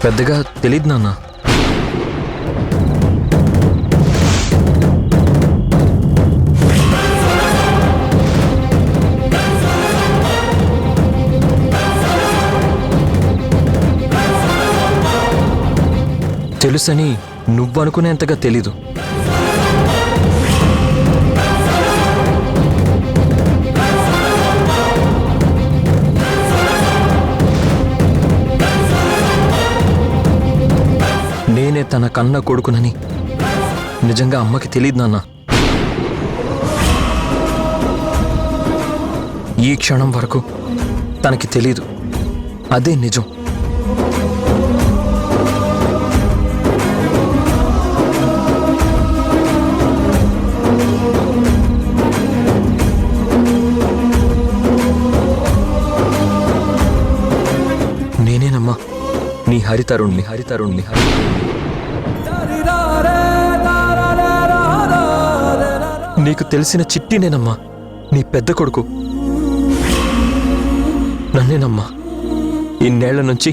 పెద్దగా తెలీదు నాన్న. తెలుసని నువ్వనుకునేంతగా తెలీదు. నేనే తన కన్న కొడుకునని నిజంగా అమ్మకి తెలీదు నాన్న. ఈ క్షణం వరకు తనకి తెలీదు. అదే నిజం. నేనేనమ్మా నీ హరితరుణ్ణి. నీకు తెలిసిన చిట్టినేనమ్మా నీ పెద్ద కొడుకు. నన్నేనమ్మా ఇన్నేళ్ల నుంచి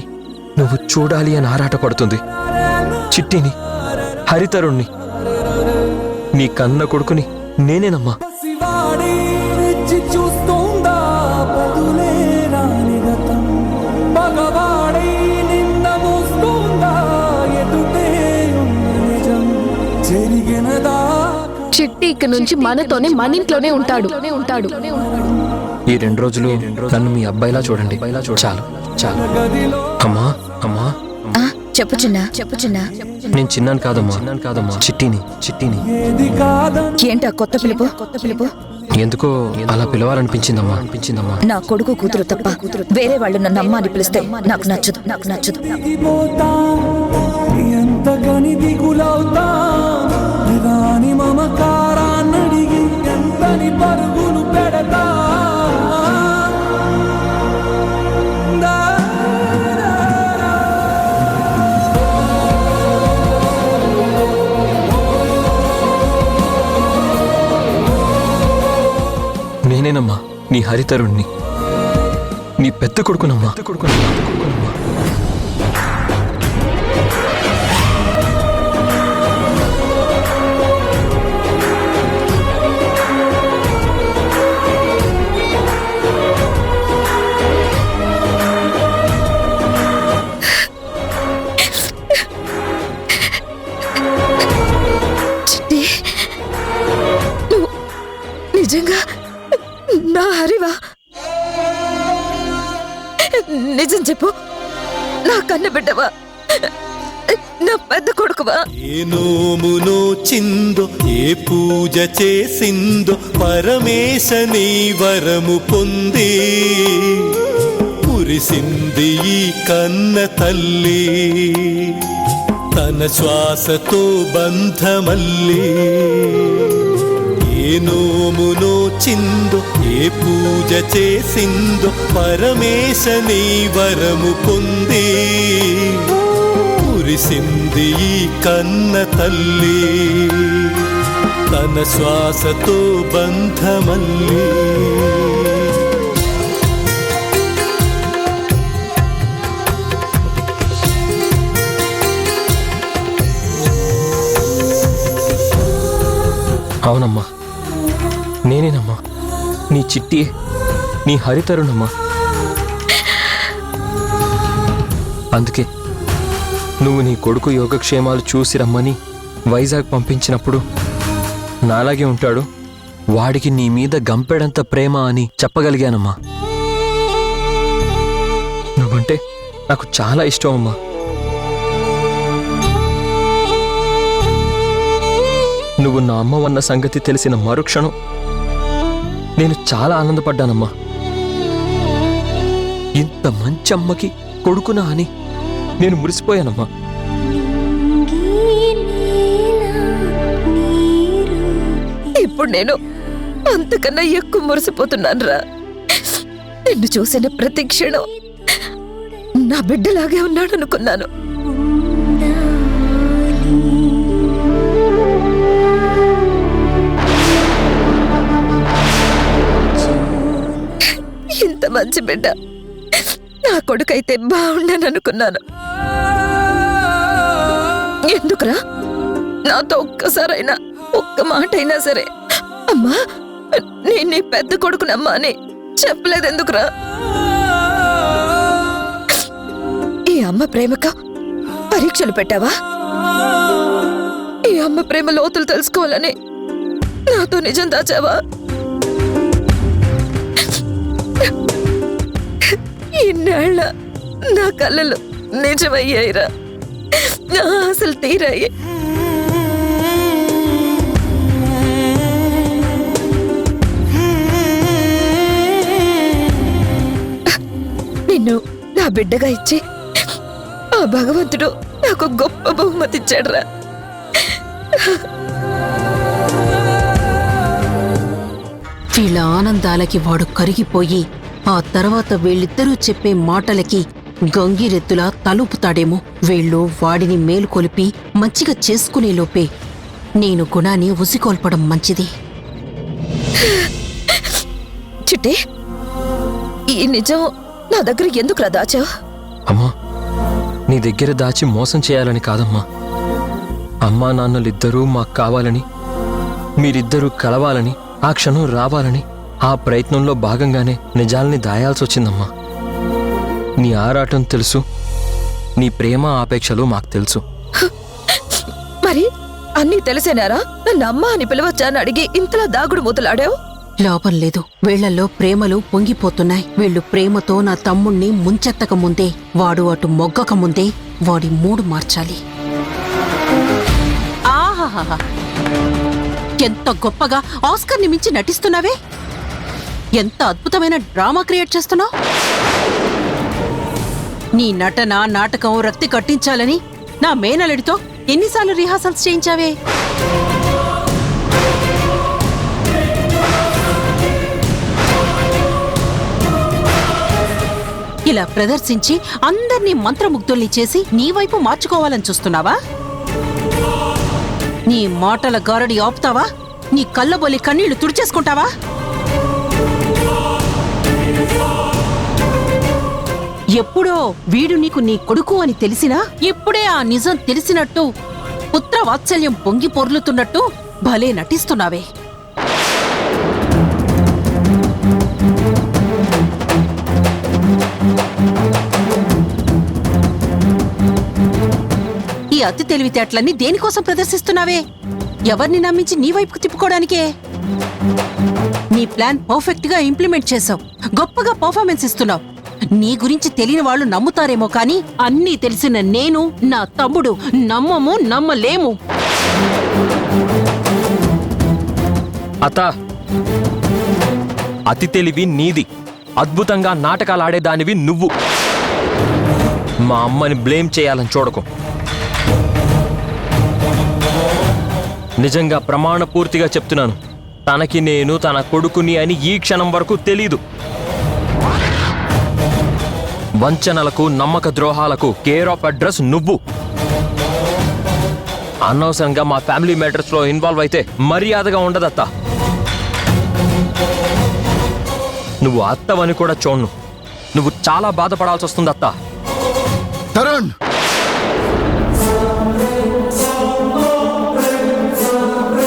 నువ్వు చూడాలి అని ఆరాటపడుతుంది. చిట్టిని, హరితరుణ్ణి, నీ కన్న కొడుకుని నేనేనమ్మా. చిట్టి ఇక నుంచి మనతోనే, మన ఇంట్లోనే ఉంటాడు. ఈ 2 రోజులు నన్ను మీ అబ్బాయిలా చూడండి. చాలు. అమ్మా అమ్మా చెప్పు చిన్నా. నేను చిన్నాను కాదమ్మా. చిట్టిని. ఏంటా కొత్త పిలుపు? ఎందుకో అలా పిలవాలనిపించిందమ్మా. నా కొడుకు కూతురు తప్ప వేరే వాళ్ళు నన్ను అమ్మ అని పిలిస్తే నాకు నచ్చదు. నేనేనమ్మా నీ హరితరుణ్ణి, నీ పెద్ద కొడుకునమ్మా. చిట్టి, నువ్వు నిజంగా నా హరివా? నిజం చెప్పు. నా కన్న బిడ్డవా? నా పెద్ద కొడుకువా? ఏ నోమునో చిందో, ఏ పూజ చేసిందో, పరమేశని వరము పొంది మురిసింది ఈ కన్న తల్లి. తన శ్వాసతో బంధమల్లి. ఏ నోమునో చిందో, ఏ పూజ చేసిందో, పరమేశని వరము పొంది మురిసింది ఈ కన్న తల్లి. తన శ్వాసతో బంధమల్లి. అవునమ్మా, నేనేనమ్మా నీ చిట్టి, నీ హరితరుణమ్మా. అందుకే నువ్వు నీ కొడుకు యోగక్షేమాలు చూసి రమ్మని వైజాగ్ పంపించినప్పుడు నాలాగే ఉంటాడు, వాడికి నీ మీద గంపెడంత ప్రేమ అని చెప్పగలిగానమ్మా. నువ్వంటే నాకు చాలా ఇష్టం అమ్మా. నువ్వు నా అమ్మవన్న సంగతి తెలిసిన మరుక్షణం నేను చాలా ఆనందపడ్డానమ్మా. ఇంత మంచి అమ్మకి కొడుకునా అని నేను మురిసిపోయానమ్మా. ఇప్పుడు నేను అంతకన్నా ఎక్కువ మురిసిపోతున్నాను రా. నిన్ను చూసిన ప్రతి క్షణం నా బిడ్డలాగే ఉన్నాడు అనుకున్నాను. ఇంత మంచి బిడ్డ నా కొడుకైతే బాగుండను అనుకున్నాను. ఎందుకురా? నాతో ఒక్కసారైనా ఒక్క మాట అయినా సరే అమ్మా నేను నీ పెద్ద కొడుకునమ్మా అని చెప్పలేదెందుకురా? ఈ అమ్మ ప్రేమక పరీక్షలు పెట్టావా? ఈ అమ్మ ప్రేమ లోతులు తెలుసుకోవాలని నాతో నిజం దాచావా? ఇన్నాళ్ళ నా కళ్ళలో నిజమయ్యాయిరా, నా ఆశలు తీరాయి. నిన్ను నా బిడ్డగా ఇచ్చి ఆ భగవంతుడు నాకు గొప్ప బహుమతి ఇచ్చాడురా. వీళ్ళ ఆనందాలకి వాడు కరిగిపోయి ఆ తర్వాత వీళ్ళిద్దరూ చెప్పే మాటలకి గంగిరెద్దులా తలుపుతాడేమో. వీళ్ళు వాడిని మేలుకొలిపి మంచిగా చేసుకునేలోపే నేను గుణాన్ని ఉసికొల్పడం మంచిది. చిట్టే, ఈ నిజం నా దగ్గర ఎందుకురా దాచావు? అమ్మా, నీ దగ్గర దాచి మోసం చేయాలని కాదమ్మా. అమ్మా నాన్నలిద్దరూ మాకు కావాలని, మీరిద్దరూ కలవాలని, ఆ క్షణం రావాలని ఆ ప్రయత్నంలో భాగంగానే నిజాల్ని దాయాల్సొచ్చిందమ్మా. నీ ఆరాటం తెలుసు, నీ ప్రేమ ఆపేక్షలు మాకు తెలుసు. మరి అన్నీ తెలిసేనారా నన్ను అమ్మ అని పిలవచ్చా అని అడిగి ఇంతలా దాగుడు మూతలాడావు? లాభం లేదు. వీళ్లలో ప్రేమలు పొంగిపోతున్నాయి. వీళ్ళు ప్రేమతో నా తమ్ముణ్ణి ముంచెత్తక ముందే, వాడు అటు మొగ్గక ముందే వాడి మూడు మార్చాలి. ఆహాహా, ఎంత గొప్పగా ఆస్కర్ని మించి నటిస్తున్నావే! ఎంత అద్భుతమైన డ్రామా క్రియేట్ చేస్తున్నావు! నీ నటన నాటకం రక్తి కట్టించాలని నా మేనలుడితో ఎన్నిసార్లు రిహార్సల్స్ చేయించావే? ఇలా ప్రదర్శించి అందర్నీ మంత్రముగ్ధుల్ని చేసి నీ వైపు మార్చుకోవాలని చూస్తున్నావా? నీ మాటల గారడి ఆపుతావా? నీ కళ్ళబొల్లి కన్నీళ్లు తుడిచేసుకుంటావా? ఎప్పుడో వీడు నీకు నీ కొడుకు అని తెలిసినా ఇప్పుడే ఆ నిజం తెలిసినట్టు పుత్ర వాత్సల్యం పొంగి పొర్లుతున్నట్టు భలే నటిస్తున్నావే. ఈ అతి తెలివితేటలన్నీ దేనికోసం ప్రదర్శిస్తున్నావే? ఎవరిని నమ్మించి నీ వైపుకు తిప్పుకోవడానికే? నీ ప్లాన్ పర్ఫెక్ట్ గా ఇంప్లిమెంట్ చేసావు, గొప్పగా పర్ఫార్మెన్స్ ఇస్తున్నావు. నీ గురించి తెలియని వాళ్ళు నమ్ముతారేమో కానీ అన్నీ తెలిసిన నేను, నా తమ్ముడు నమ్మము, నమ్మలేము. అత్త, అతి తెలివి నీది, అద్భుతంగా నాటకాలాడేదానివి నువ్వు. మా అమ్మని బ్లేమ్ చేయాలని చూడకు. నిజంగా ప్రమాణపూర్తిగా చెప్తున్నాను, తనకి నేను తన కొడుకుని అని ఈ క్షణం వరకు తెలీదు. వంచనలకు, నమ్మక ద్రోహాలకు కేర్ ఆఫ్ అడ్రస్ నువ్వు. అనవసరంగా మా ఫ్యామిలీ మ్యాటర్స్ లో ఇన్వాల్వ్ అయితే మర్యాదగా ఉండదత్తా. నువ్వు అత్తవని కూడా చూడను. నువ్వు చాలా బాధపడాల్సి వస్తుంది అత్తా. తరుణ్!